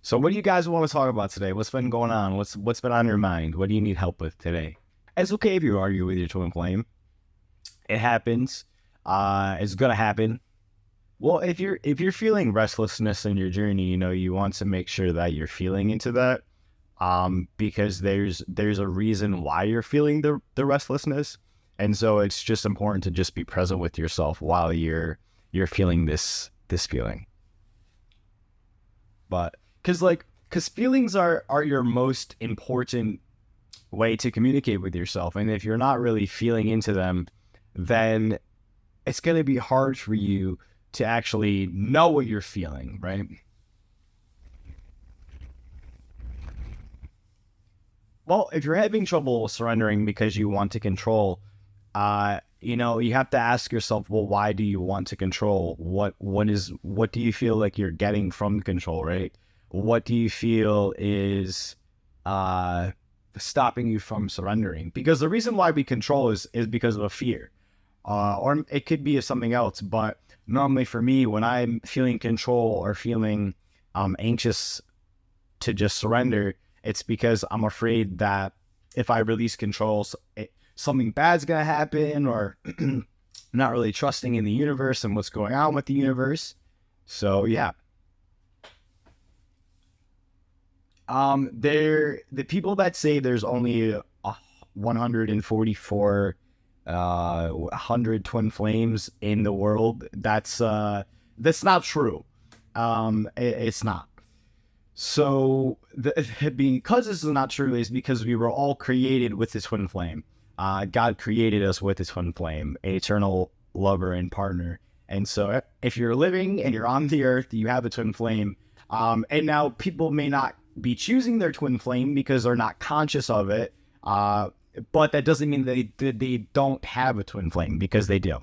So what do you guys want to talk about today? What's been going on? What's been on your mind? What do you need help with today? It's okay if you argue with your twin flame. It happens. It's gonna happen. Well, if you're feeling restlessness in your journey, you want to make sure that you're feeling into that. Because there's a reason why you're feeling the restlessness. And so it's just important to just be present with yourself while you're feeling this feeling. But because feelings are your most important way to communicate with yourself. And if you're not really feeling into them, then it's going to be hard for you to actually know what you're feeling, right? Well, if you're having trouble surrendering because you want to control, you have to ask yourself, well, why do you want to control? What do you feel like you're getting from control, right? What do you feel is uh stopping you from surrendering? Because the reason why we control is because of a fear. Or it could be something else, but normally for me, when I'm feeling control or feeling anxious to just surrender, it's because I'm afraid that if I release control, something bad's gonna happen, or not really trusting in the universe and what's going on with the universe. So yeah, the people that say there's only 144 100 twin flames in the world, that's not true. It's not. So because this is not true is because we were all created with this twin flame. God created us with this twin flame, an eternal lover and partner. And so if you're living and you're on the earth, you have a twin flame. And now people may not be choosing their twin flame because they're not conscious of it. But that doesn't mean they don't have a twin flame, because they do.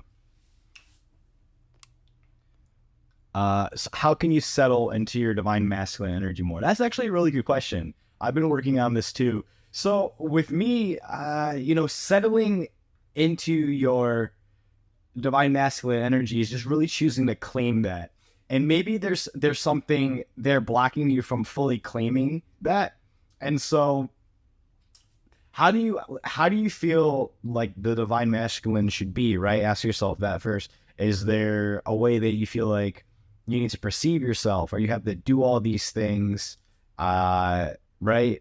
So how can you settle into your divine masculine energy more? That's actually a really good question. I've been working on this too. So with me, settling into your divine masculine energy is just really choosing to claim that. And maybe there's something there blocking you from fully claiming that. And so how do you feel like the divine masculine should be, right? Ask yourself that first. Is there a way that you feel like you need to perceive yourself, or you have to do all these things, right?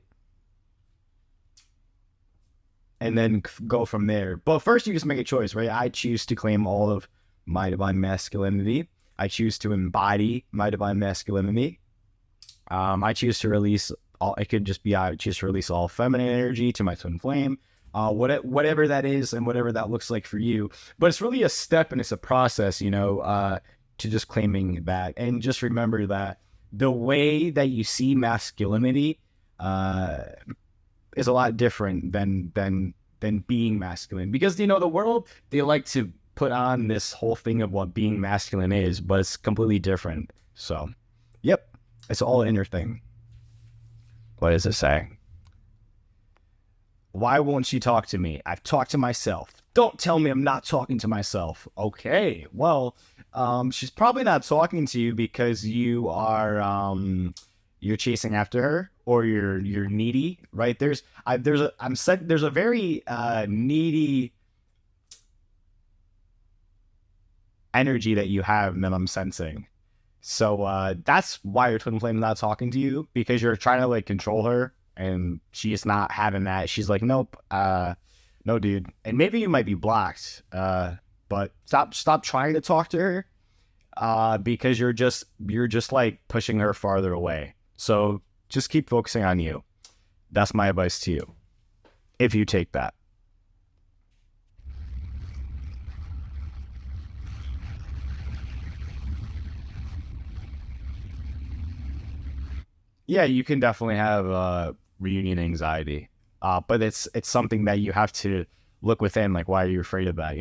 And then go from there. But first, you just make a choice, right? I choose to claim all of my divine masculinity. I choose to embody my divine masculinity. I choose to release all. It could just be I choose to release all feminine energy to my twin flame. Whatever that is and whatever that looks like for you. But it's really a step and it's a process, to just claiming that. And just remember that the way that you see masculinity is a lot different than being masculine, because the world, they like to put on this whole thing of what being masculine is, but it's completely different. So yep, it's all an inner thing. What does it say? Why won't she talk to me? I've talked to myself. Don't tell me I'm not talking to myself. Okay, well, she's probably not talking to you because you're chasing after her, or you're needy, right? There's a very needy energy that you have that I'm sensing. So that's why your twin flame's not talking to you, because you're trying to like control her, and she's not having that. She's like, nope, no, dude. And maybe you might be blocked, but stop trying to talk to her, because you're just like pushing her farther away. So just keep focusing on you. That's my advice to you, if you take that. Yeah, you can definitely have reunion anxiety, but it's something that you have to look within. Like, why are you afraid of that?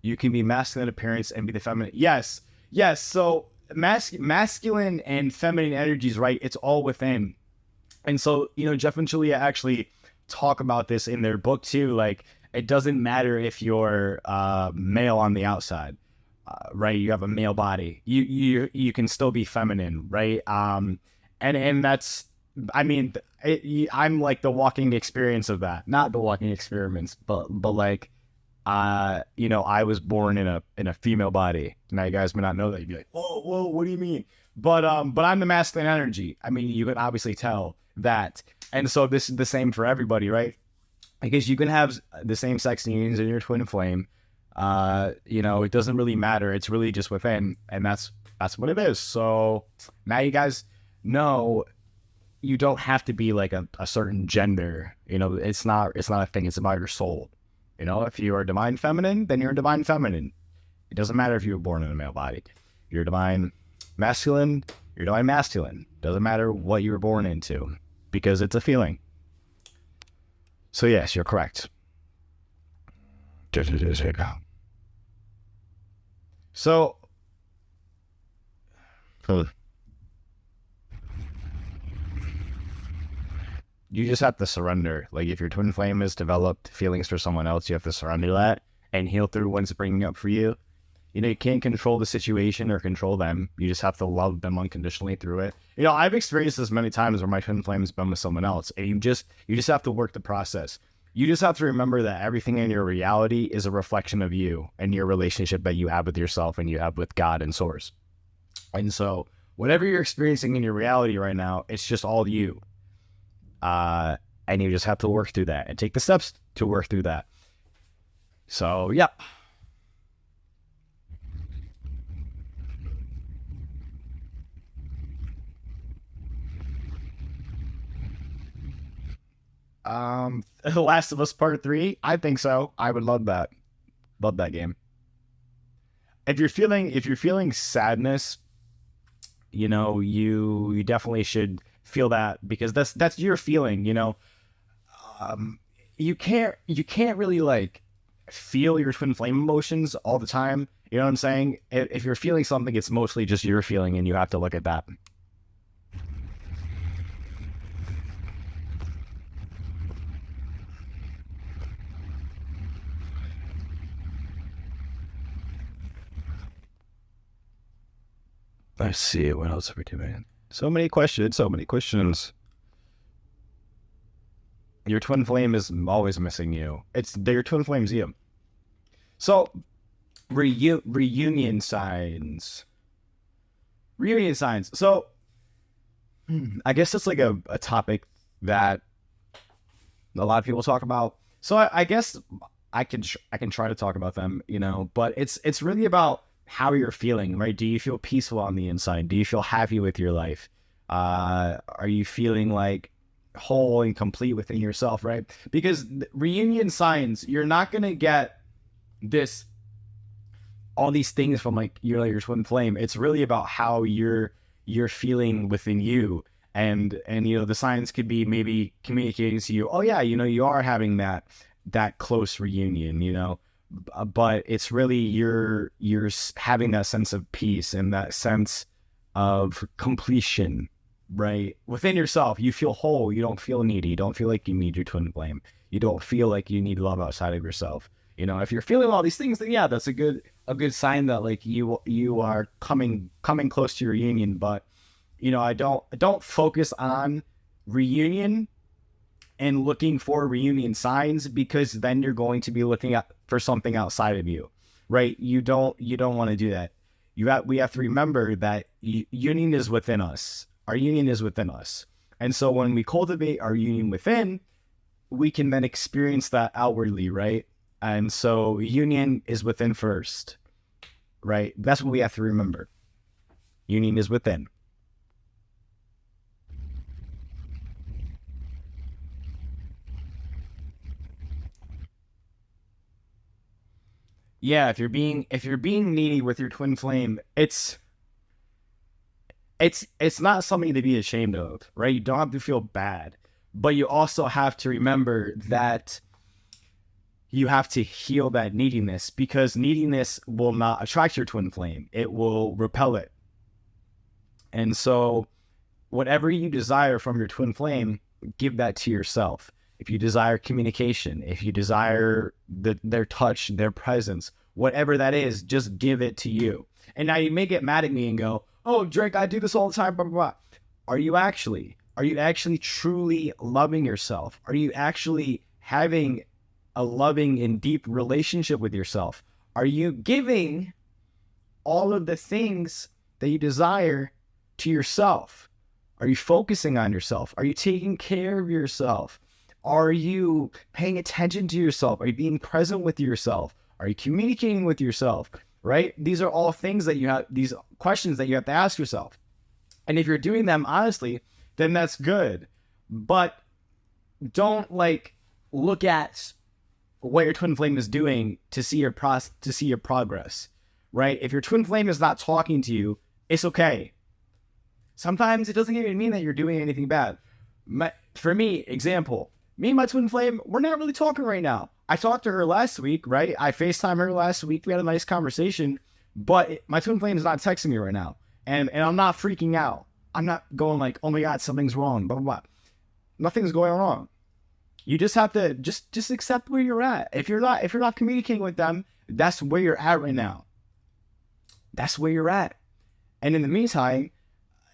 You can be masculine appearance and be the feminine. Yes, yes. So masculine and feminine energies, right? It's all within. And so, Jeff and Julia actually talk about this in their book too. Like, it doesn't matter if you're male on the outside. right? You have a male body. You can still be feminine, right? And that's, I mean, I'm like the walking experience of that. Not the walking experiments, but like, you know, I was born in a female body. Now you guys may not know that. You'd be like, whoa, what do you mean? But I'm the masculine energy. I mean, you can obviously tell that. And so this is the same for everybody, right? Because you can have the same sex unions in your twin flame. You know, it doesn't really matter. It's really just within, and that's what it is. So now you guys know you don't have to be like a certain gender. You know, it's not a thing. It's about your soul. You know, if you are divine feminine, then you're divine feminine. It doesn't matter if you were born in a male body. If you're divine masculine, you're divine masculine. Doesn't matter what you were born into, because it's a feeling. So yes, you're correct. So, you just have to surrender. Like, if your twin flame has developed feelings for someone else, you have to surrender that and heal through what's bringing up for you. You know, you can't control the situation or control them. You just have to love them unconditionally through it. You know, I've experienced this many times where my twin flame has been with someone else, and you just have to work the process. You just have to remember that everything in your reality is a reflection of you and your relationship that you have with yourself and you have with God and Source. And so whatever you're experiencing in your reality right now, it's just all you. And you just have to work through that and take the steps to work through that. So, yeah. The Last of Us Part 3, I think so. I would love that. Love that game. If you're feeling sadness, you know, you definitely should feel that, because that's your feeling, you know. You can't really like feel your twin flame emotions all the time. You know what I'm saying? If you're feeling something, it's mostly just your feeling, and you have to look at that. Let's see, what else are we doing? So many questions. Your twin flame is always missing you. Your twin flame's you. So, reunion signs. Reunion signs. So, I guess it's like a topic that a lot of people talk about. So I guess I can try to talk about them, you know, but it's really about how you're feeling, right? Do you feel peaceful on the inside? Do you feel happy with your life? Are you feeling like whole and complete within yourself, right? Because reunion signs, you're not going to get all these things from like your twin flame. It's really about how you're feeling within you. And you know, the signs could be maybe communicating to you, oh yeah, you know, you are having that close reunion, you know, but it's really you're having that sense of peace and that sense of completion, right? Within yourself, you feel whole. You don't feel needy. You don't feel like you need your twin flame. You don't feel like you need love outside of yourself. You know, if you're feeling all these things, then yeah, that's a good sign that like you are coming close to your reunion. But you know, I don't focus on reunion and looking for reunion signs, because then you're going to be looking for something outside of you, right? You don't want to do that. We have to remember that union is within us. Our union is within us. And so when we cultivate our union within, we can then experience that outwardly, right? And so union is within first, right? That's what we have to remember. Union is within. Yeah, if you're being needy with your twin flame, it's not something to be ashamed of, right? You don't have to feel bad, but you also have to remember that you have to heal that neediness, because neediness will not attract your twin flame. It will repel it. And so whatever you desire from your twin flame, give that to yourself. If you desire communication, if you desire their touch, their presence, whatever that is, just give it to you. And now you may get mad at me and go, oh, Drake, I do this all the time, blah, blah, blah. Are you actually truly loving yourself? Are you actually having a loving and deep relationship with yourself? Are you giving all of the things that you desire to yourself? Are you focusing on yourself? Are you taking care of yourself? Are you paying attention to yourself? Are you being present with yourself? Are you communicating with yourself? Right? These are all things that you have, these questions that you have to ask yourself. And if you're doing them honestly, then that's good. But don't like look at what your twin flame is doing to see your progress, right? If your twin flame is not talking to you, it's okay. Sometimes it doesn't even mean that you're doing anything bad. For me, example, me and my twin flame, we're not really talking right now. I talked to her last week, right? I FaceTimed her last week. We had a nice conversation, but my twin flame is not texting me right now. And I'm not freaking out. I'm not going like, oh my God, something's wrong, blah, blah, blah. Nothing's going wrong. You just have to just accept where you're at. If you're not communicating with them, that's where you're at right now. That's where you're at. And in the meantime,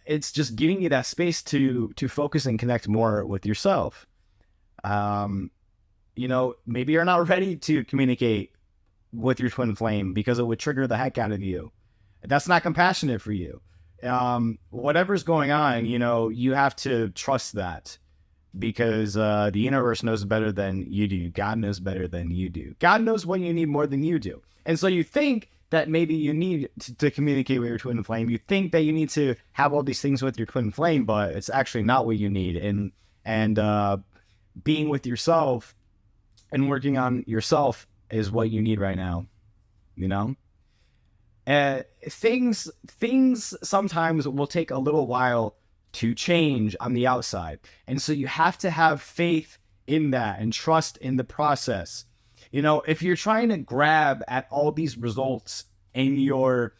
it's just giving you that space to focus and connect more with yourself. You know, maybe you're not ready to communicate with your twin flame because it would trigger the heck out of you. That's not compassionate for you. Whatever's going on, you know, you have to trust that. Because the universe knows better than you do. God knows better than you do. God knows what you need more than you do. And so you think that maybe you need to communicate with your twin flame. You think that you need to have all these things with your twin flame, but it's actually not what you need. And being with yourself and working on yourself is what you need right now. You know? Things sometimes will take a little while to change on the outside. And so you have to have faith in that and trust in the process. You know, if you're trying to grab at all these results in your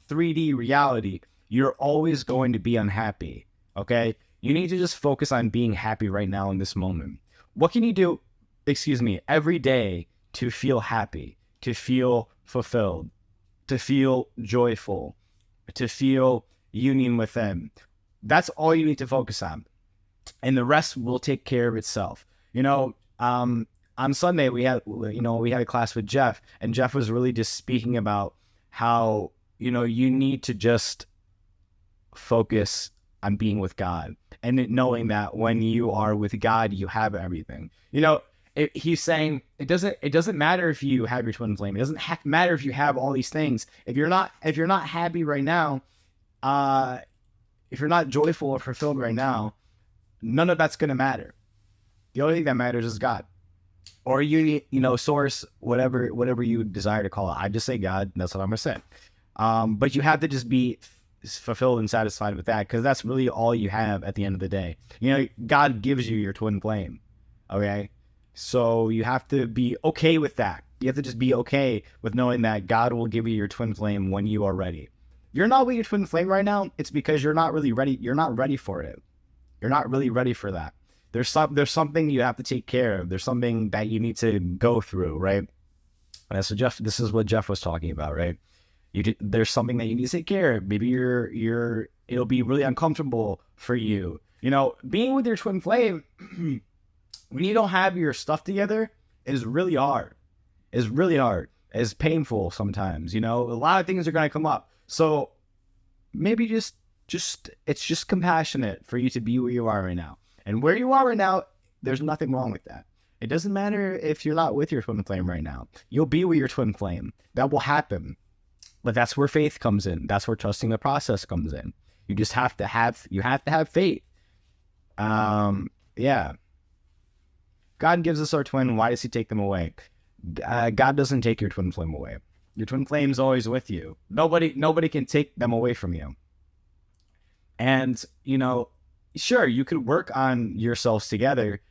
3D reality, you're always going to be unhappy, okay? You need to just focus on being happy right now in this moment. What can you do, every day to feel happy, to feel fulfilled, to feel joyful, to feel union with them? That's all you need to focus on. And the rest will take care of itself. You know, on Sunday we had a class with Jeff, and Jeff was really just speaking about how, you know, you need to just focus on being with God and knowing that when you are with God, you have everything. You know, he's saying it doesn't matter if you have your twin flame. It doesn't matter if you have all these things. If you're not happy right now, if you're not joyful or fulfilled right now, none of that's going to matter. The only thing that matters is God, or source, whatever you desire to call it. I just say God. That's what I'm going to say. But you have to just be fulfilled and satisfied with that, because that's really all you have at the end of the day. You know, God gives you your twin flame. Okay. So you have to be okay with that. You have to just be okay with knowing that God will give you your twin flame when you are ready. If you're not with your twin flame right now, it's because you're not really ready. You're not ready for it. You're not really ready for that. There's something you have to take care of. There's something that you need to go through, right? And so this is what Jeff was talking about, right? There's something that you need to take care of. Maybe it'll be really uncomfortable for you. You know, being with your twin flame, when you don't have your stuff together, is really hard. It's really hard. It's painful sometimes, you know? A lot of things are going to come up. So maybe it's just compassionate for you to be where you are right now. And where you are right now, there's nothing wrong with that. It doesn't matter if you're not with your twin flame right now. You'll be with your twin flame. That will happen. But that's where faith comes in. That's where trusting the process comes in. You just have to have faith. Yeah. God gives us our twin. Why does he take them away? God doesn't take your twin flame away. Your twin flame is always with you. Nobody can take them away from you. And, you know, sure, you could work on yourselves together,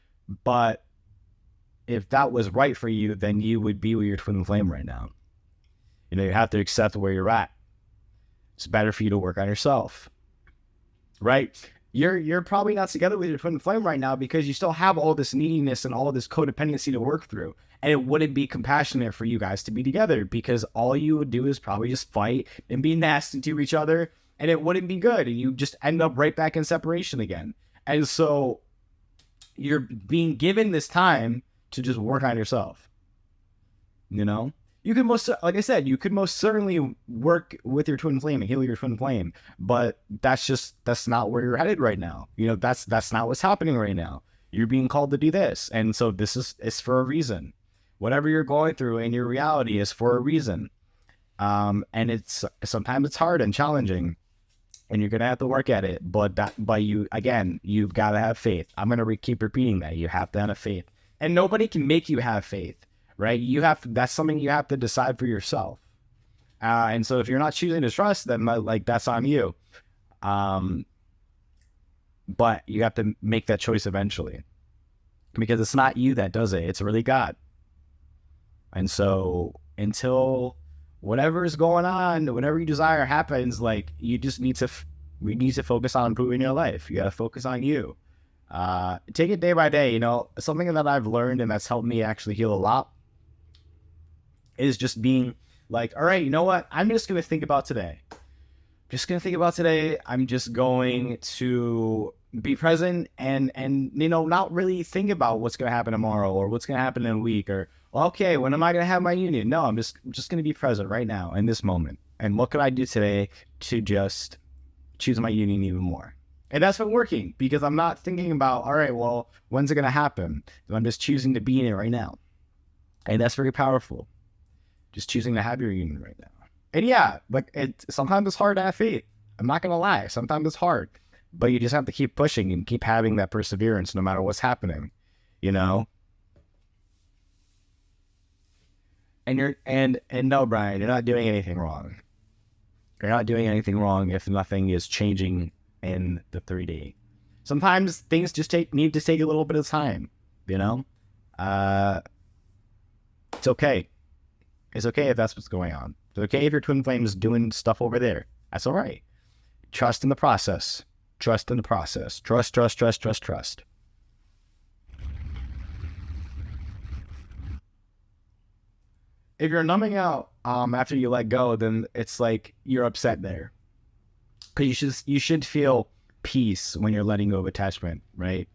but if that was right for you, then you would be with your twin flame right now. You know, you have to accept where you're at. It's better for you to work on yourself, right? you're probably not together with your twin flame right now because you still have all this neediness and all this codependency to work through. And it wouldn't be compassionate for you guys to be together because all you would do is probably just fight and be nasty to each other, and it wouldn't be good. And you just end up right back in separation again. And so you're being given this time to just work on yourself. You know? You could like I said, you could most certainly work with your twin flame and heal your twin flame, but that's not where you're headed right now. You know, that's not what's happening right now. You're being called to do this, and so this is for a reason. Whatever you're going through in your reality is for a reason, and sometimes it's hard and challenging, and you're gonna have to work at it. But you've got to have faith. I'm gonna keep repeating that. You have to have faith, and nobody can make you have faith. Right? That's something you have to decide for yourself. And so if you're not choosing to trust, then like that's on you. But you have to make that choice eventually, because it's not you that does it. It's really God. And so until whatever is going on, whatever you desire happens, like we need to focus on improving your life. You got to focus on you. Take it day by day. You know, something that I've learned and that's helped me actually heal a lot is just being like, all right, you know what? I'm just going to think about today. I'm just going to be present and, you know, not really think about what's going to happen tomorrow or what's going to happen in a week or, well, okay, when am I going to have my union? No, I'm just going to be present right now in this moment. And what can I do today to just choose my union even more? And that's been working because I'm not thinking about, all right, well, when's it going to happen? I'm just choosing to be in it right now. And that's very powerful. Just choosing to have your union right now. And yeah, like sometimes it's hard to have faith. I'm not going to lie. Sometimes it's hard, but you just have to keep pushing and keep having that perseverance no matter what's happening, you know? And no, Brian, you're not doing anything wrong. You're not doing anything wrong if nothing is changing in the 3D. Sometimes things just need to take a little bit of time, you know? It's okay. It's okay if that's what's going on. It's okay if your twin flame is doing stuff over there. That's all right. Trust in the process. Trust in the process. Trust. If you're numbing out after you let go, then it's like you're upset there. Because you should feel peace when you're letting go of attachment, right?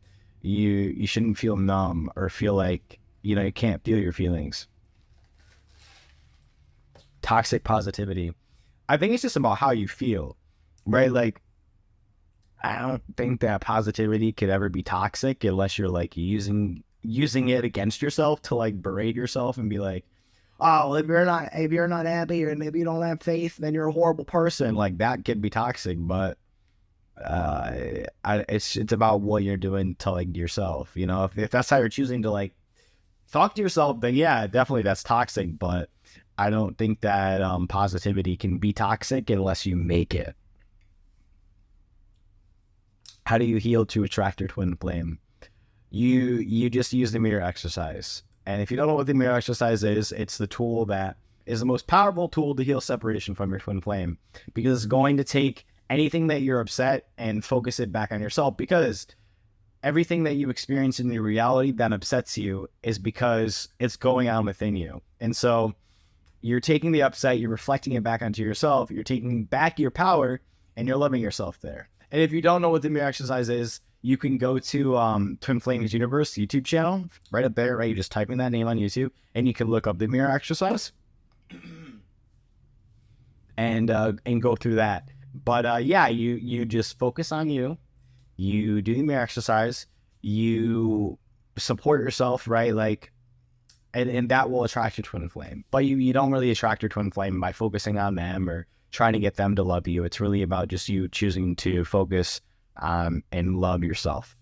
You shouldn't feel numb or feel like, you know, you can't feel your feelings. Toxic positivity. I think it's just about how you feel, right? Like, I don't think that positivity could ever be toxic unless you're like using it against yourself to like berate yourself and be like, oh, if you're not happy or maybe you don't have faith, then you're a horrible person. Like that could be toxic, but it's about what you're doing to like yourself. You know, if that's how you're choosing to like talk to yourself, then yeah, definitely that's toxic. But I don't think that positivity can be toxic unless you make it. How do you heal to attract your twin flame? You just use the mirror exercise. And if you don't know what the mirror exercise is, it's the tool that is the most powerful tool to heal separation from your twin flame, because it's going to take anything that you're upset and focus it back on yourself, because everything that you experience in your reality that upsets you is because it's going on within you. And so you're taking the upset, you're reflecting it back onto yourself, you're taking back your power, and you're loving yourself there. And if you don't know what the mirror exercise is, you can go to Twin Flames Universe YouTube channel, right up there, right? You just type in that name on YouTube, and you can look up the mirror exercise and go through that. But yeah, you just focus on you. You do the mirror exercise. You support yourself, right? Like, and that will attract your twin flame. But you don't really attract your twin flame by focusing on them or trying to get them to love you. It's really about just you choosing to focus and love yourself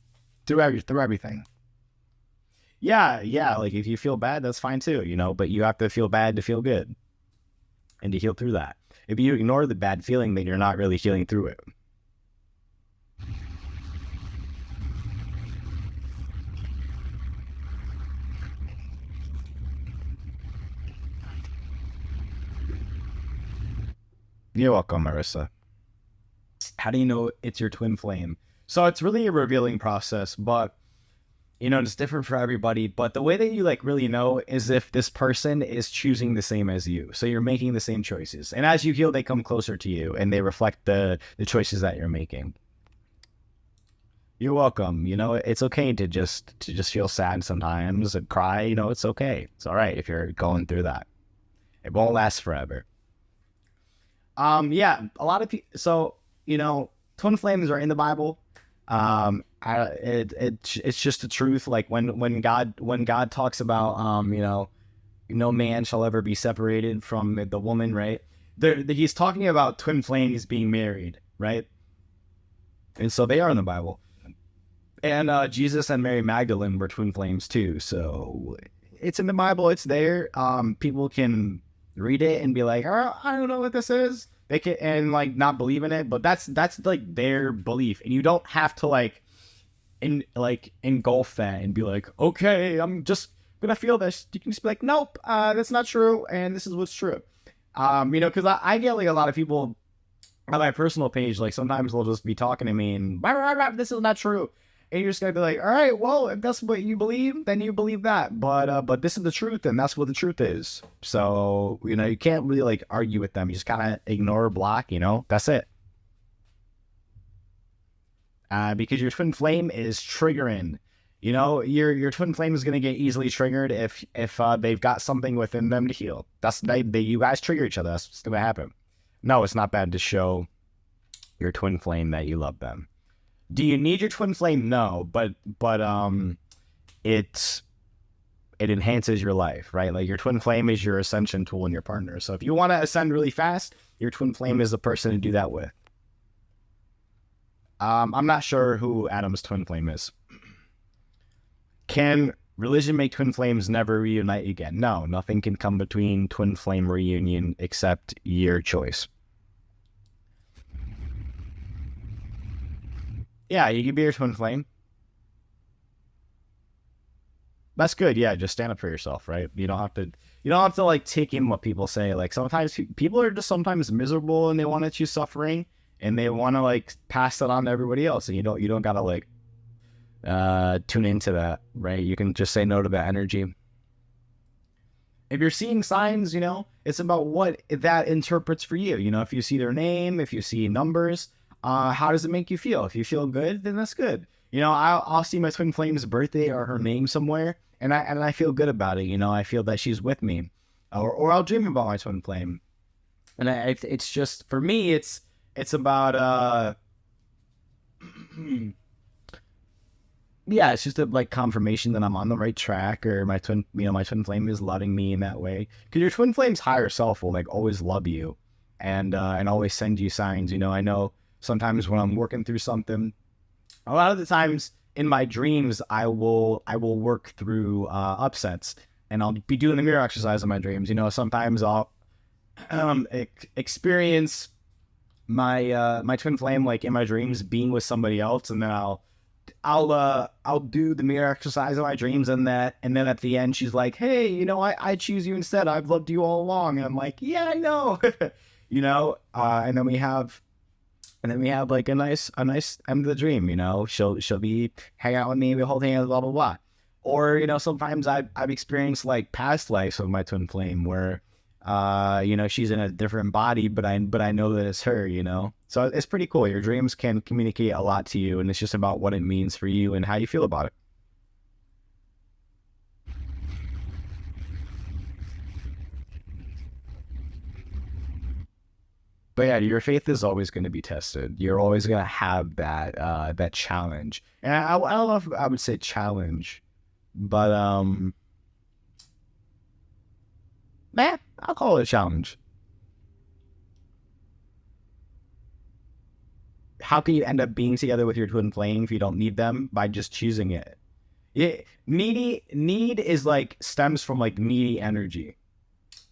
through everything. Yeah. Like if you feel bad, that's fine too, you know, but you have to feel bad to feel good and to heal through that. If you ignore the bad feeling, then you're not really healing through it. You're welcome, Marissa. How do you know it's your twin flame? So it's really a revealing process, but it's different for everybody. But the way that you like really know is if this person is choosing the same as you. So you're making the same choices. And as you heal, they come closer to you and they reflect the choices that you're making. You're welcome. It's okay to just feel sad sometimes and cry. It's okay. It's all right if you're going through that. It won't last forever. Yeah, a lot of people. So twin flames are in the Bible. It's just the truth. Like when God talks about no man shall ever be separated from the woman, right? He's talking about twin flames being married, right? And so they are in the Bible. And Jesus and Mary Magdalene were twin flames too. So it's in the Bible. It's there. People can read it and be like, oh, I don't know what this is. They can and like not believe in it, but that's like their belief, and you don't have to like engulf that and be like, okay, I'm just gonna feel this. You can just be like, nope, that's not true, and this is what's true. Because I get like a lot of people on my personal page, like sometimes they'll just be talking to me and this is not true. And you're just gonna be like, all right, well, if that's what you believe, then you believe that. But this is the truth, and that's what the truth is. So you can't really like argue with them. You just kind of ignore, block. That's it. Because your twin flame is triggering. Your twin flame is gonna get easily triggered if they've got something within them to heal. That's you guys trigger each other. That's what's gonna happen. No, it's not bad to show your twin flame that you love them. Do you need your twin flame? No, but it enhances your life, right? Like your twin flame is your ascension tool in your partner. So if you want to ascend really fast, your twin flame is the person to do that with. I'm not sure who Adam's twin flame is. Can religion make twin flames never reunite again? No, nothing can come between twin flame reunion except your choice. Yeah, you can be your twin flame. That's good. Yeah, just stand up for yourself, right? You don't have to like take in what people say. Like sometimes people are just sometimes miserable and they want to choose suffering and they want to like pass that on to everybody else. And you don't gotta like tune into that, right? You can just say no to that energy. If you're seeing signs, it's about what that interprets for you. If you see their name, if you see numbers, how does it make you feel? If you feel good, then that's good. I'll see my twin flame's birthday or her name somewhere, and I feel good about it. I feel that she's with me, or I'll dream about my twin flame, and it's just for me, it's about yeah, it's just a like confirmation that I'm on the right track, or my twin flame is loving me in that way. Because your twin flame's higher self will like always love you, and always send you signs. I know sometimes when I'm working through something, a lot of the times in my dreams, I will work through upsets, and I'll be doing the mirror exercise in my dreams. Sometimes I'll experience my twin flame like in my dreams being with somebody else, and then I'll do the mirror exercise in my dreams, and then at the end she's like, hey, I choose you instead. I've loved you all along. And I'm like, yeah, I know. And then we have like a nice end of the dream. She'll be hang out with me, we hold hands, blah blah blah. Or sometimes I've experienced like past lives of my twin flame where she's in a different body, but I know that it's her. So it's pretty cool. Your dreams can communicate a lot to you, and it's just about what it means for you and how you feel about it. But yeah, your faith is always going to be tested. You're always going to have that challenge. And I don't know if I would say challenge, but I'll call it a challenge. How can you end up being together with your twin flame if you don't need them? By just choosing it. Yeah, need is like stems from like needy energy,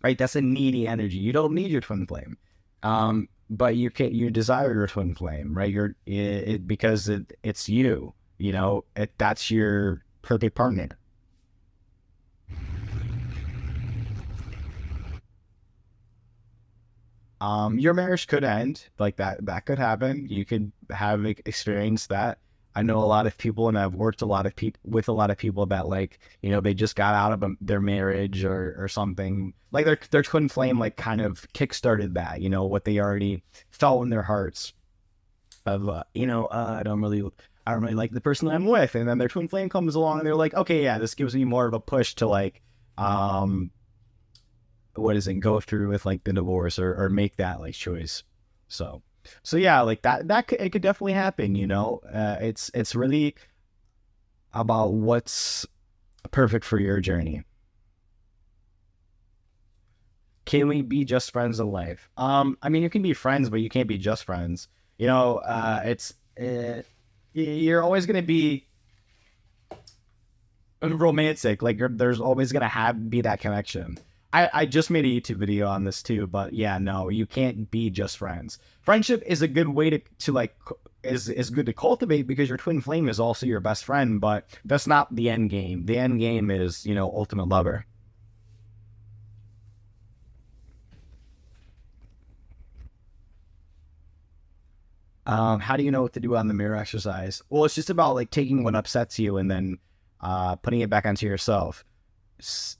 right? That's a needy energy. You don't need your twin flame, but you desire your twin flame, right? Because it's you. That's your perfect partner. Your marriage could end like that. That could happen. You could have experienced that. I know a lot of people, and I've worked a lot of people with a lot of people that, like, you know, they just got out of their marriage or something. Like their twin flame like kind of kickstarted that, you know, what they already felt in their hearts of I don't really like the person I'm with, and then their twin flame comes along and they're like, okay, yeah, this gives me more of a push to like go through with like the divorce or make that like choice. So yeah, like it could definitely happen, you know. It's really about what's perfect for your journey. Can we be just friends in life? I mean, you can be friends, but you can't be just friends. You know, you're always going to be romantic. Like there's always going to be that connection. I just made a YouTube video on this too, but yeah, no, you can't be just friends. Friendship is a good way to like, is good to cultivate because your twin flame is also your best friend, but that's not the end game. The end game is, you know, ultimate lover. How do you know what to do on the mirror exercise? Well, it's just about like taking what upsets you and then putting it back onto yourself.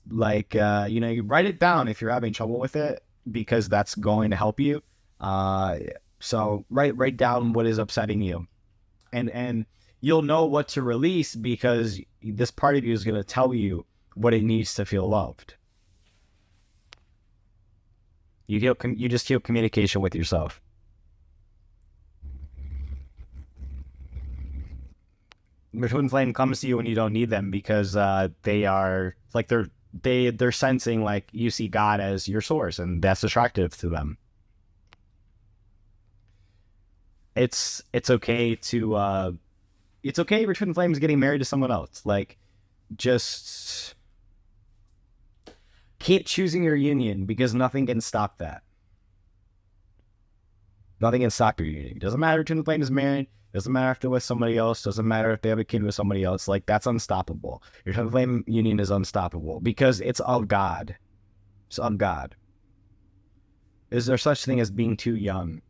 Like, you know, you write it down if you're having trouble with it because that's going to help you. So write down what is upsetting you, and you'll know what to release because this part of you is going to tell you what it needs to feel loved. You just heal communication with yourself. Your twin flame comes to you when you don't need them because they are like they're sensing like you see God as your source, and that's attractive to them. It's okay to it's okay if your twin flame is getting married to someone else. Like, just keep choosing your union because nothing can stop that. Nothing can stop your union. It doesn't matter if twin flame is married. Doesn't matter if they're with somebody else. Doesn't matter if they have a kid with somebody else. Like, that's unstoppable. Your twin flame union is unstoppable because it's of God. It's of God. Is there such thing as being too young?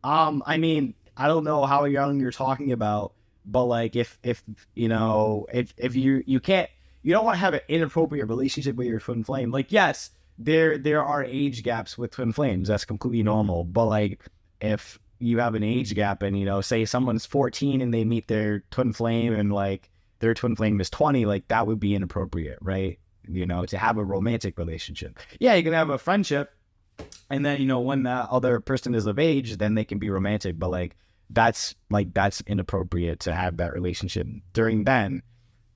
I mean, I don't know how young you're talking about, but like if you know if you can't, you don't want to have an inappropriate relationship with your twin flame. Like, yes, there are age gaps with twin flames. That's completely normal. But like if you have an age gap and, you know, say someone's 14 and they meet their twin flame and like their twin flame is 20, like that would be inappropriate, right? You know, to have a romantic relationship. Yeah, you can have a friendship, and then, you know, when that other person is of age, then they can be romantic, but that's inappropriate to have that relationship during then.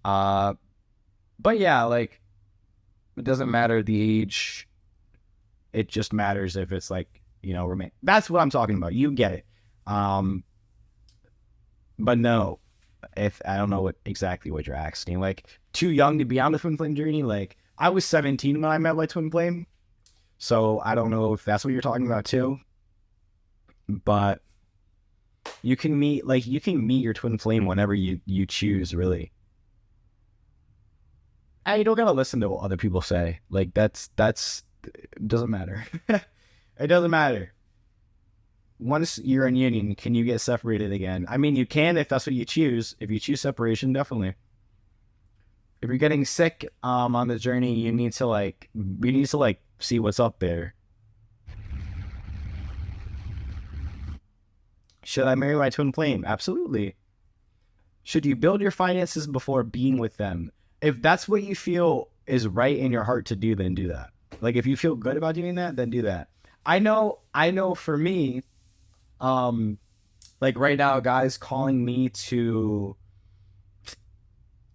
But yeah, like, it doesn't matter the age. It just matters if it's like, you know, romantic. That's what I'm talking about. You get it. But no, if I don't know exactly what you're asking. Like, too young to be on the twin flame journey. Like, I was 17 when I met my twin flame. So I don't know if that's what you're talking about too. But you can meet your twin flame whenever you choose, really. And you don't gotta listen to what other people say. Like, that's it doesn't matter. It doesn't matter. Once you're in union, can you get separated again? I mean, you can if that's what you choose. If you choose separation, definitely. If you're getting sick on the journey, you need to see what's up there. Should I marry my twin flame? Absolutely. Should you build your finances before being with them? If that's what you feel is right in your heart to do, then do that. Like, if you feel good about doing that, then do that. I know for me, like right now, guys calling me to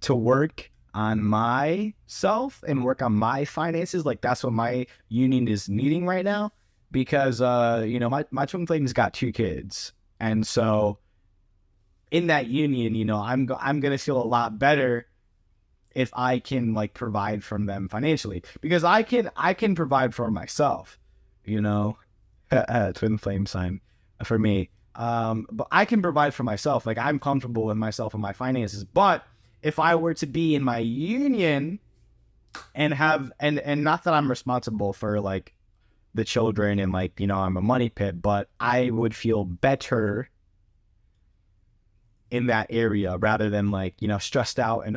work on myself and work on my finances. Like, that's what my union is needing right now, because you know, my twin flame's got 2 kids, and so in that union, you know, I'm gonna feel a lot better if I can like provide from them financially, because I can provide for myself, you know. Twin flame sign for me. But I can provide for myself. Like, I'm comfortable with myself and my finances. But if I were to be in my union and have, and not that I'm responsible for like the children and like, you know, I'm a money pit, but I would feel better in that area rather than like, you know, stressed out and,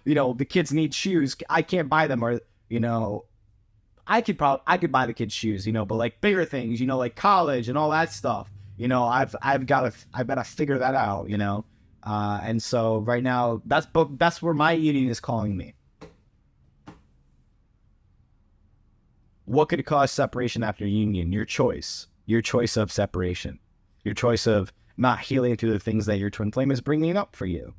you know, the kids need shoes, I can't buy them, or, you know, I could buy the kids shoes, you know, but like bigger things, you know, like college and all that stuff, you know, I've got to figure that out, you know. And so right now that's where my union is calling me. What could cause separation after union? Your choice of separation, your choice of not healing through the things that your twin flame is bringing up for you.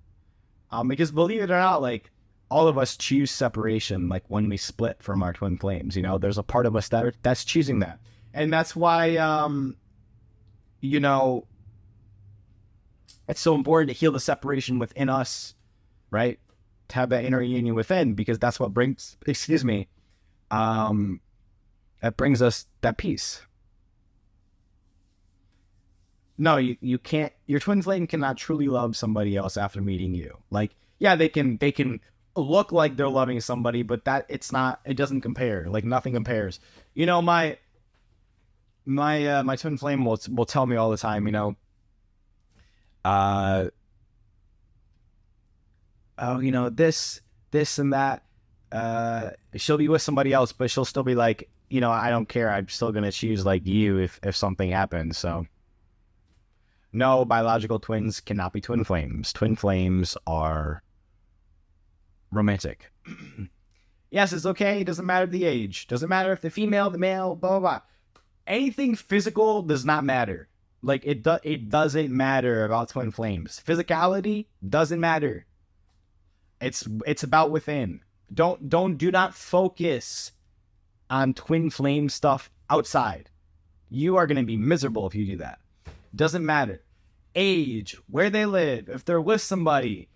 Because believe it or not, like, all of us choose separation, like when we split from our twin flames, you know, there's a part of us that's choosing that. And that's why, you know, it's so important to heal the separation within us, right? To have that inner union within, because that's what brings, that brings us that peace. No, you can't, your twin flame cannot truly love somebody else after meeting you. Like, yeah, they can look like they're loving somebody, but it doesn't compare. Like, nothing compares. You know, my twin flame will tell me all the time, you know, oh, you know, this and that, she'll be with somebody else, but she'll still be like, you know, I don't care, I'm still gonna choose like you if something happens. So no, biological twins cannot be twin flames. Twin flames are romantic. Yes, it's okay. It doesn't matter the age. Doesn't matter if the female, the male, blah, blah, blah. Anything physical does not matter. Like, it doesn't matter about twin flames. Physicality doesn't matter. It's about within. Do not focus on twin flame stuff outside. You are going to be miserable if you do that. Doesn't matter. Age, where they live, if they're with somebody,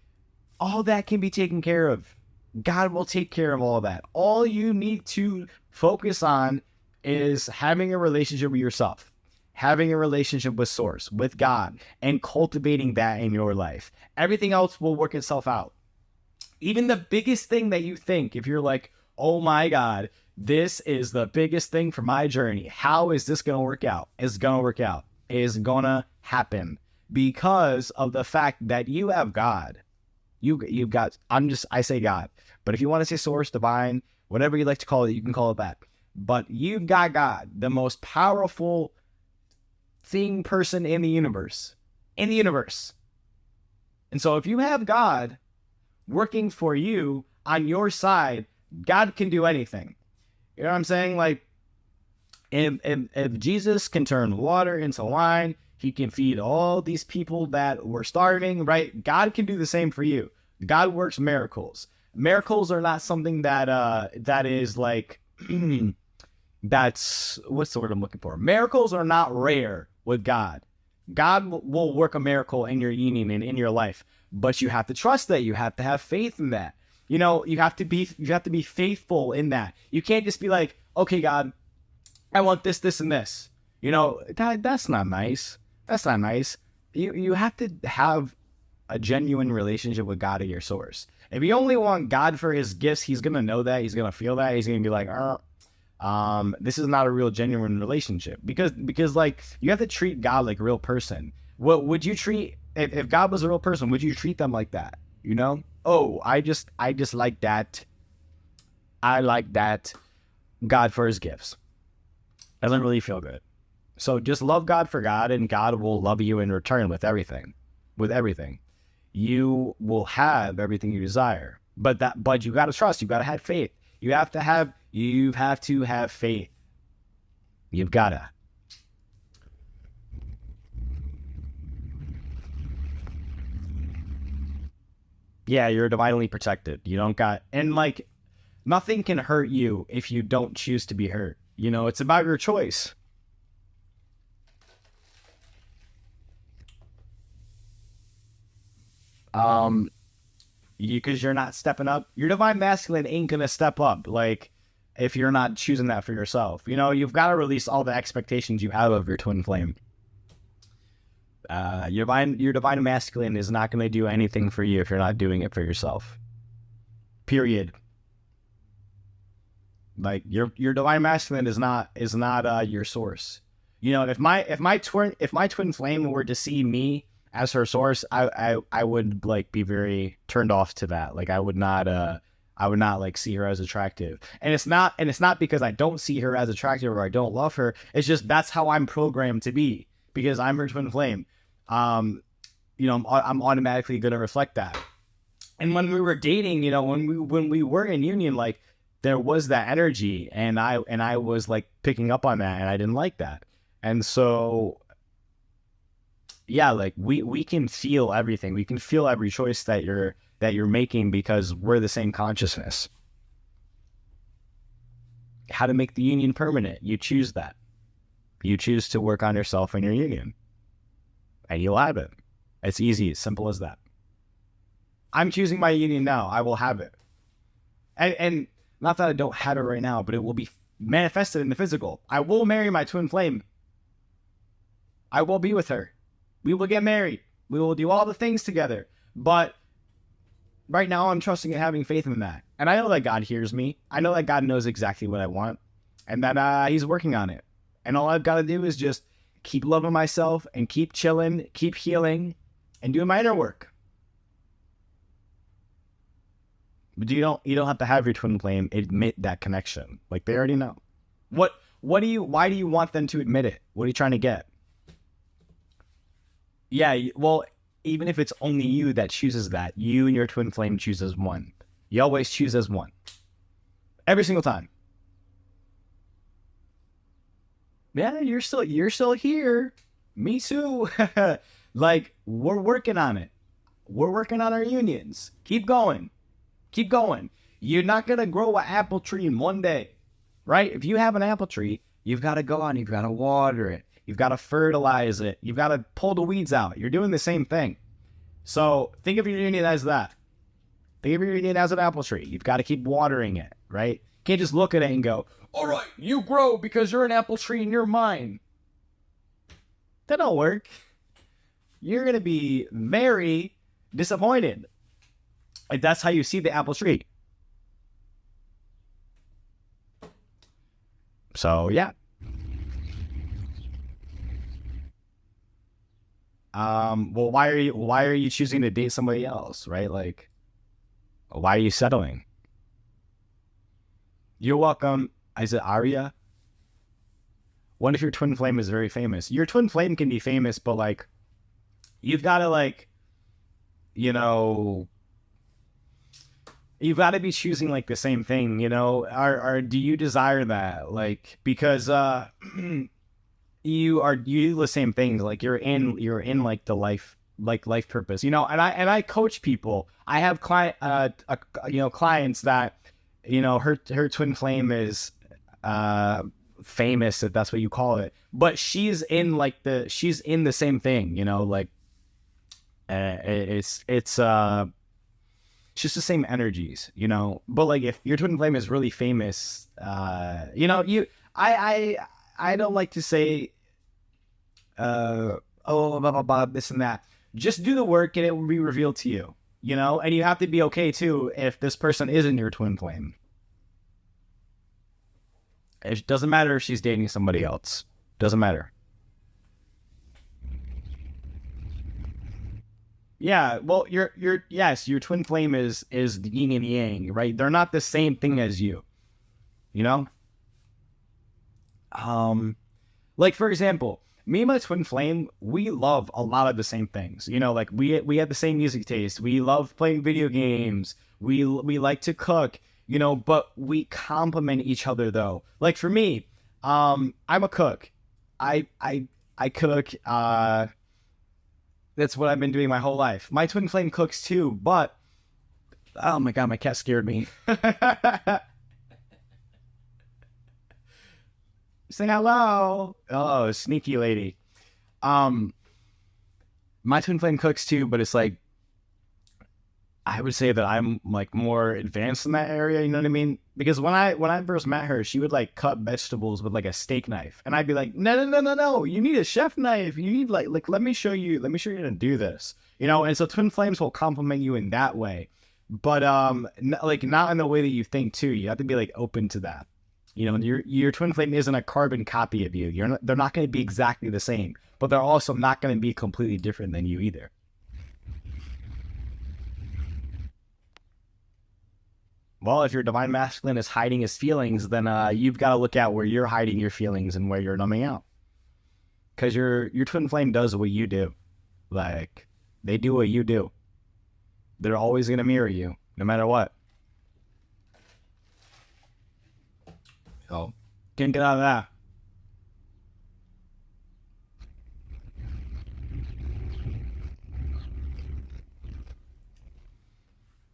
all that can be taken care of. God will take care of all of that. All you need to focus on is having a relationship with yourself, having a relationship with Source, with God, and cultivating that in your life. Everything else will work itself out. Even the biggest thing that you think, if you're like, oh my God, this is the biggest thing for my journey, how is this going to work out? It's going to work out. It's going to happen because of the fact that you have God. You've got, I say God, but if you want to say Source, divine, whatever you like to call it, you can call it that. But you've got God, the most powerful person in the universe. And so if you have God working for you on your side, God can do anything. You know what I'm saying? Like, if Jesus can turn water into wine, he can feed all these people that were starving, right? God can do the same for you. God works miracles. Miracles are not something that is like, that's, what's the word I'm looking for? Miracles are not rare with God. God will work a miracle in your union and in your life, but you have to trust that. You have to have faith in that. You know, you have to be faithful in that. You can't just be like, okay, God, I want this, this, and this. You know, that's not nice. That's not nice. You have to have a genuine relationship with God at your source. If you only want God for his gifts, he's going to know that. He's going to feel that. He's going to be like, this is not a real genuine relationship. Because like, you have to treat God like a real person. What would you treat, if God was a real person, would you treat them like that? You know? Oh, I just like that. I like that God for his gifts. Doesn't really feel good. So just love God for God, and God will love you in return with everything. With everything. You will have everything you desire. But you got to trust. You got to have faith. You have to have faith. You've got to. Yeah, you're divinely protected. You don't got, and like, nothing can hurt you if you don't choose to be hurt. You know, it's about your choice. Because you're not stepping up. Your divine masculine ain't gonna step up, like, if you're not choosing that for yourself. You know, you've got to release all the expectations you have of your twin flame. Your divine masculine is not going to do anything for you if you're not doing it for yourself. Period. Like, your divine masculine is not your source. You know, if my twin flame were to see me as her source, I would like be very turned off to that. Like I would not like see her as attractive. And it's not because I don't see her as attractive or I don't love her. It's just that's how I'm programmed to be because I'm her twin flame. You know, I'm automatically going to reflect that. And when we were dating, you know, when we were in union, like there was that energy and I was like picking up on that and I didn't like that. And so yeah, like we can feel everything. We can feel every choice that you're making because we're the same consciousness. How to make the union permanent? You choose that. You choose to work on yourself in your union. And you'll have it. It's easy, as simple as that. I'm choosing my union now. I will have it. And not that I don't have it right now, but it will be manifested in the physical. I will marry my twin flame. I will be with her. We will get married. We will do all the things together. But right now, I'm trusting and having faith in that. And I know that God hears me. I know that God knows exactly what I want. And that He's working on it. And all I've got to do is just keep loving myself and keep chilling, keep healing, and doing my inner work. But you don't have to have your twin flame admit that connection. Like they already know. Why do you want them to admit it? What are you trying to get? Yeah, well, even if it's only you that chooses that, you and your twin flame choose as one. You always choose as one. Every single time. Yeah, you're still here. Me too. Like, we're working on it. We're working on our unions. Keep going. Keep going. You're not going to grow an apple tree in one day, right? If you have an apple tree, you've got to go on, you've got to water it. You've got to fertilize it. You've got to pull the weeds out. You're doing the same thing. So think of your union as that. Think of your union as an apple tree. You've got to keep watering it, right? You can't just look at it and go, all right, you grow because you're an apple tree and you're mine. That don't work. You're going to be very disappointed. Like that's how you see the apple tree. So, yeah. Well, why are you choosing to date somebody else, right? Like, why are you settling? You're welcome. Is it Arya? What if your twin flame is very famous? Your twin flame can be famous, but like, you've got to like, you know, you've got to be choosing like the same thing, you know, or do you desire that? Like, because, you do the same things. Like you're in like the life purpose, you know. And I coach people. I have clients that, you know, her twin flame is famous, if that's what you call it. But she's in the same thing, you know. Like it's just the same energies, you know. But like if your twin flame is really famous, you know, I don't like to say, blah, blah, blah, this and that. Just do the work and it will be revealed to you, you know? And you have to be okay, too, if this person isn't your twin flame. It doesn't matter if she's dating somebody else. Doesn't matter. Yeah, well, your twin flame is the yin and yang, right? They're not the same thing as you, you know? Like for example, me and my twin flame, we love a lot of the same things. You know, like we have the same music taste. We love playing video games. We like to cook, you know, but we complement each other though. Like for me, I'm a cook. I cook. That's what I've been doing my whole life. My twin flame cooks too, but oh my God, my cat scared me. Say hello. Oh, sneaky lady. My twin flame cooks too, but it's like, I would say that I'm like more advanced in that area. You know what I mean? Because when I first met her, she would like cut vegetables with like a steak knife, and I'd be like, no, you need a chef knife. You need like let me show you how to do this. You know, and so twin flames will complement you in that way, but like not in the way that you think too. You have to be like open to that. You know, your twin flame isn't a carbon copy of you. They're not going to be exactly the same, but they're also not going to be completely different than you either. Well, if your divine masculine is hiding his feelings, then you've got to look at where you're hiding your feelings and where you're numbing out. Because your twin flame does what you do. Like, they do what you do. They're always going to mirror you, no matter what. So, can't get out of that.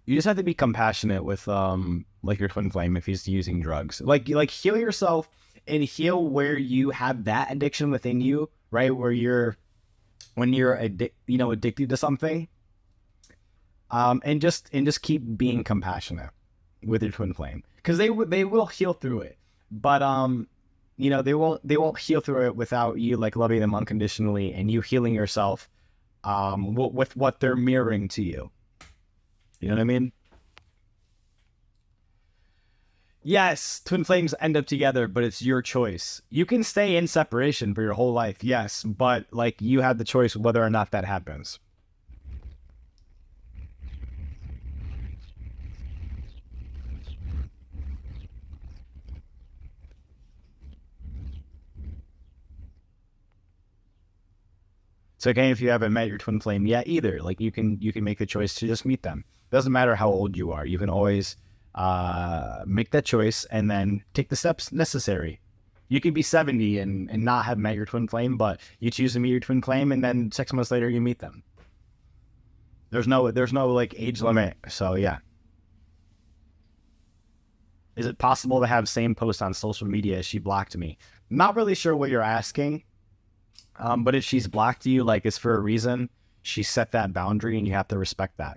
You just have to be compassionate with like your twin flame if he's using drugs. Like heal yourself and heal where you have that addiction within you, right? Where when you're addicted to something. And just keep being compassionate with your twin flame, because they will heal through it, but they won't heal through it without you like loving them unconditionally and you healing yourself with what they're mirroring to you. You know what I mean? Yes, twin flames end up together, but it's your choice. You can stay in separation for your whole life, yes, but like you have the choice whether or not that happens. It's okay if you haven't met your twin flame yet either. Like you can make the choice to just meet them. Doesn't matter how old you are. You can always make that choice and then take the steps necessary. You could be 70 and not have met your twin flame, but you choose to meet your twin flame and then 6 months later you meet them. There's no like age limit. So yeah. Is it possible to have same post on social media? She blocked me. Not really sure what you're asking. But if she's blocked you, like it's for a reason. She set that boundary and you have to respect that.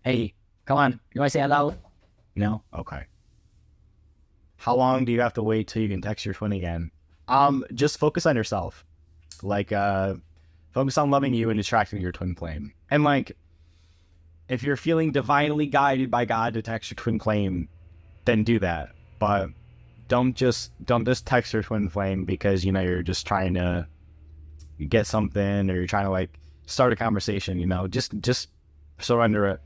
Hey, come on. You want to say hello? No? Okay. How long do you have to wait till you can text your twin again? Just focus on yourself. Like, focus on loving you and attracting your twin flame. And like, if you're feeling divinely guided by God to text your twin flame, then do that. But don't just text your twin flame because, you're just trying to get something or you're trying to like start a conversation, just surrender it.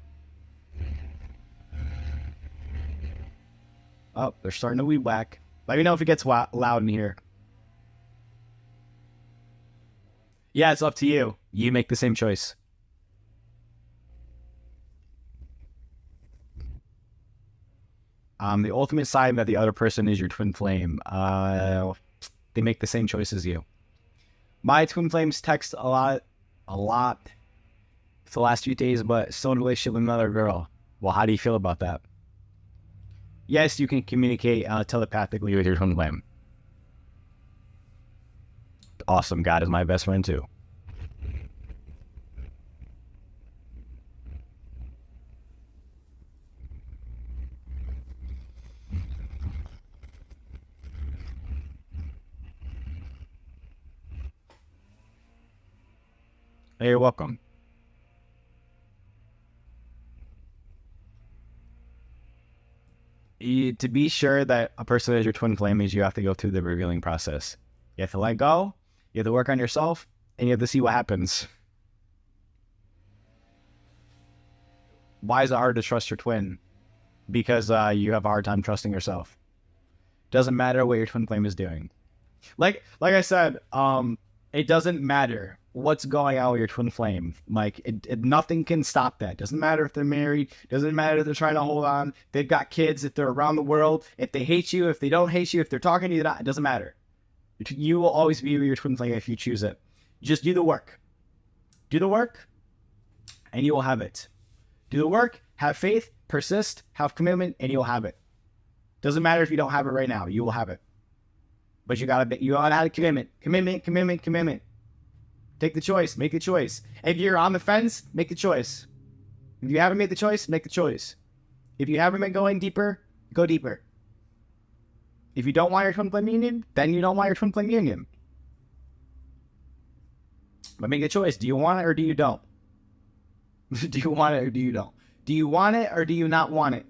Oh, they're starting to weed whack. Let me know if it gets loud in here. Yeah, it's up to you. You make the same choice. The ultimate sign that the other person is your twin flame. They make the same choice as you. My twin flames text a lot for the last few days, but still in a relationship with another girl. Well, how do you feel about that? Yes, you can communicate telepathically with your twin flame. Awesome. God is my best friend too. Hey, you're welcome. To be sure that a person is your twin flame means you have to go through the revealing process. You have to let go, you have to work on yourself, and you have to see what happens. Why is it hard to trust your twin? Because you have a hard time trusting yourself. Doesn't matter what your twin flame is doing. Like I said, it doesn't matter what's going on with your twin flame. Like nothing can stop that. Doesn't matter if they're married. Doesn't matter if they're trying to hold on. They've got kids. If they're around the world. If they hate you. If they don't hate you. If they're talking to you, it doesn't matter. You will always be with your twin flame if you choose it. Just do the work. Do the work, and you will have it. Do the work. Have faith. Persist. Have commitment, and you'll have it. Doesn't matter if you don't have it right now. You will have it. But you gotta have commitment. Commitment. Take the choice. Make the choice. If you're on the fence, make the choice. If you haven't made the choice, make the choice. If you haven't been going deeper, go deeper. If you don't want your twin flame union, then you don't want your twin flame union. But make a choice. Do you want it or do you don't? Do you want it or do you don't? Do you want it or do you not want it?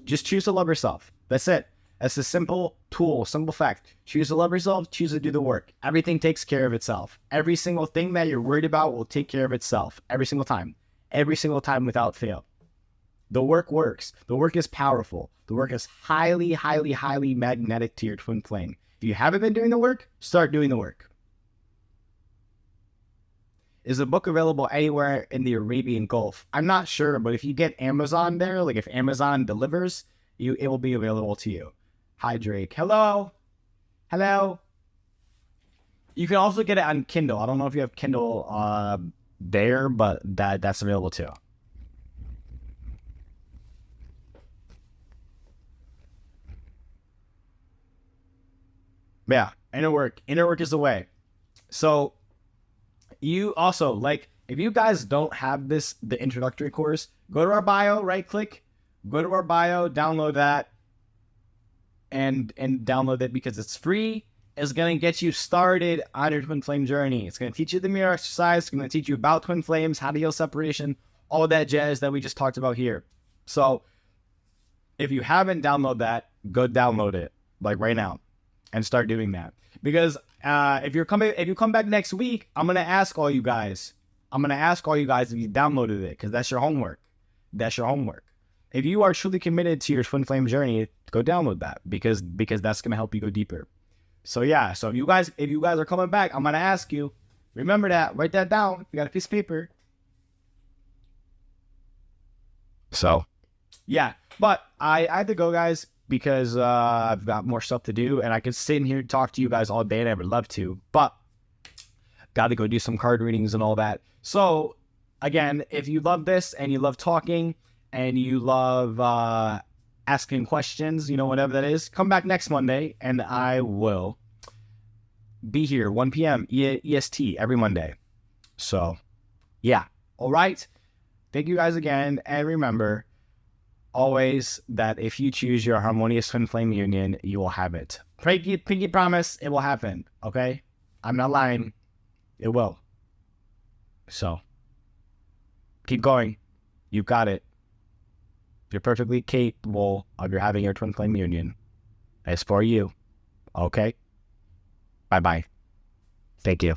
Just choose to love yourself. That's it. That's a simple tool, simple fact. Choose to love yourself, choose to do the work. Everything takes care of itself. Every single thing that you're worried about will take care of itself. Every single time. Every single time without fail. The work works. The work is powerful. The work is highly, highly, highly magnetic to your twin flame. If you haven't been doing the work, start doing the work. Is the book available anywhere in the Arabian Gulf? I'm not sure, but if you get Amazon there, like if Amazon delivers, it will be available to you. Hi, Drake. Hello. Hello. You can also get it on Kindle. I don't know if you have Kindle there, but that's available too. Yeah, inner work. Inner work is the way. So you also, like, if you guys don't have the introductory course, go to our bio, right click, go to our bio, download that, and download it because it's free. It's going to get you started on your twin flame journey. It's going to teach you the mirror exercise. It's going to teach you about twin flames, how to heal separation, all that jazz that we just talked about here. So if you haven't downloaded that, go download it, like right now, and start doing that. Because if you come back next week, I'm gonna ask all you guys. if you downloaded it, because that's your homework. That's your homework. If you are truly committed to your twin flame journey, go download that because that's gonna help you go deeper. So yeah. So if you guys are coming back, I'm gonna ask you. Remember that. Write that down. You got a piece of paper. So yeah. But I have to go, guys, because I've got more stuff to do, and I could sit in here and talk to you guys all day, and I would love to, but got to go do some card readings and all that. So again, if you love this and you love talking and you love asking questions, whatever that is, come back next Monday, and I will be here 1 p.m. EST every Monday. So yeah. All right. Thank you guys again, and remember always that if you choose your harmonious twin flame union, you will have it. Pinky promise, it will happen. Okay? I'm not lying. It will. So, keep going. You've got it. You're perfectly capable of having your twin flame union. It's for you. Okay? Bye-bye. Thank you.